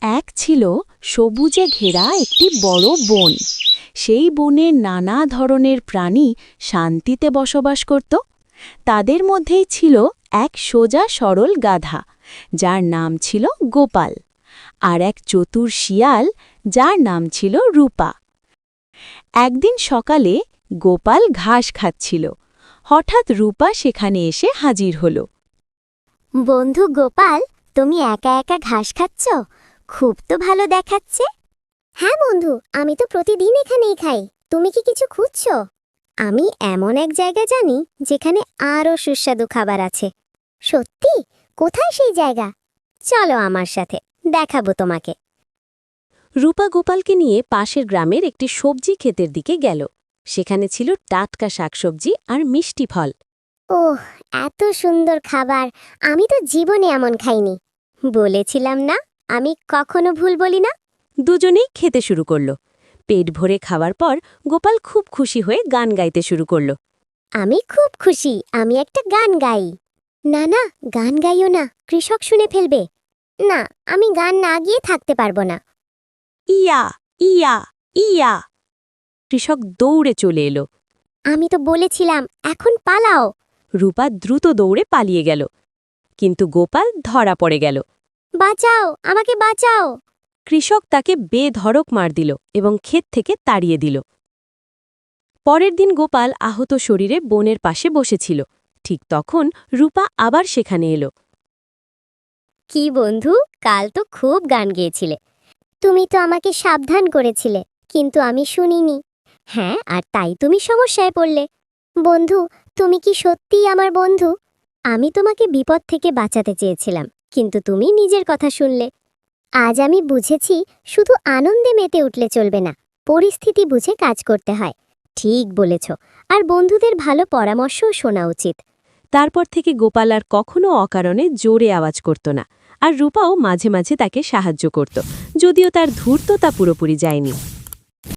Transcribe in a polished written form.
এক ছিল সবুজে ঘেরা একটি বড় বন। সেই বনে নানা ধরনের প্রাণী শান্তিতে বসবাস করত। তাদের মধ্যেই ছিল এক সোজা সরল গাধা, যার নাম ছিল গোপাল, আর এক চতুর শিয়াল, যার নাম ছিল রূপা। একদিন সকালে গোপাল ঘাস খাচ্ছিল। হঠাৎ রূপা সেখানে এসে হাজির হল। বন্ধু গোপাল, তুমি একা একা ঘাস খাচ্ছ? খুব তো ভালো দেখাচ্ছে। হ্যাঁ বন্ধু, আমি তো প্রতিদিন এখানেই খাই। তুমি কি কিছু খুঁজছো? আমি এমন এক জায়গা জানি যেখানে আরও সুস্বাদু খাবার আছে। সত্যি? কোথায় সেই জায়গা? চলো আমার সাথে, দেখাবো তোমাকে। রূপা গোপালকে নিয়ে পাশের গ্রামের একটি সবজি ক্ষেতের দিকে গেল। সেখানে ছিল টাটকা শাকসবজি আর মিষ্টি ফল। ওহ, এত সুন্দর খাবার! আমি তো জীবনে এমন খাইনি। বলেছিলাম না, আমি কখনো ভুল বলি না। দুজনেই খেতে শুরু করল। পেট ভরে খাওয়ার পর গোপাল খুব খুশি হয়ে গান গাইতে শুরু করল। আমি খুব খুশি, আমি একটা গান গাই। না না, গান গাইও না, কৃষক শুনে ফেলবে। না, আমি গান না গিয়ে থাকতে পারবো না। ইয়া ইয়া ইয়া! কৃষক দৌড়ে চলে এলো। আমি তো বলেছিলাম, এখন পালাও। রূপা দ্রুত দৌড়ে পালিয়ে গেল, কিন্তু গোপাল ধরা পড়ে গেল। বাঁচাও, আমাকে বাঁচাও। কৃষক তাকে বেধড়ক মার দিল এবং ক্ষেত থেকে তাড়িয়ে দিল। পরের দিন গোপাল আহত শরীরে বনের পাশে বসেছিল। ঠিক তখন রূপা আবার সেখানে এলো। কি বন্ধু, কাল তো খুব গান গেয়েছিলে। তুমি তো আমাকে সাবধান করেছিলে, কিন্তু আমি শুনিনি। হ্যাঁ, আর তাই তুমি সমস্যায় পড়লে। বন্ধু, তুমি কি সত্যিই আমার বন্ধু? আমি তোমাকে বিপদ থেকে বাঁচাতে চেয়েছিলাম, কিন্তু তুমি নিজের কথা শুনলে। আজ আমি বুঝেছি, শুধু আনন্দে মেতে উঠলে চলবে না, পরিস্থিতি বুঝে কাজ করতে হয়। ঠিক বলেছ, আর বন্ধুদের ভালো পরামর্শও শোনা উচিত। তারপর থেকে গোপাল আর কখনো অকারণে জোরে আওয়াজ করত না, আর রূপাও মাঝে মাঝে তাকে সাহায্য করত, যদিও তার ধূর্ততা পুরোপুরি যায়নি।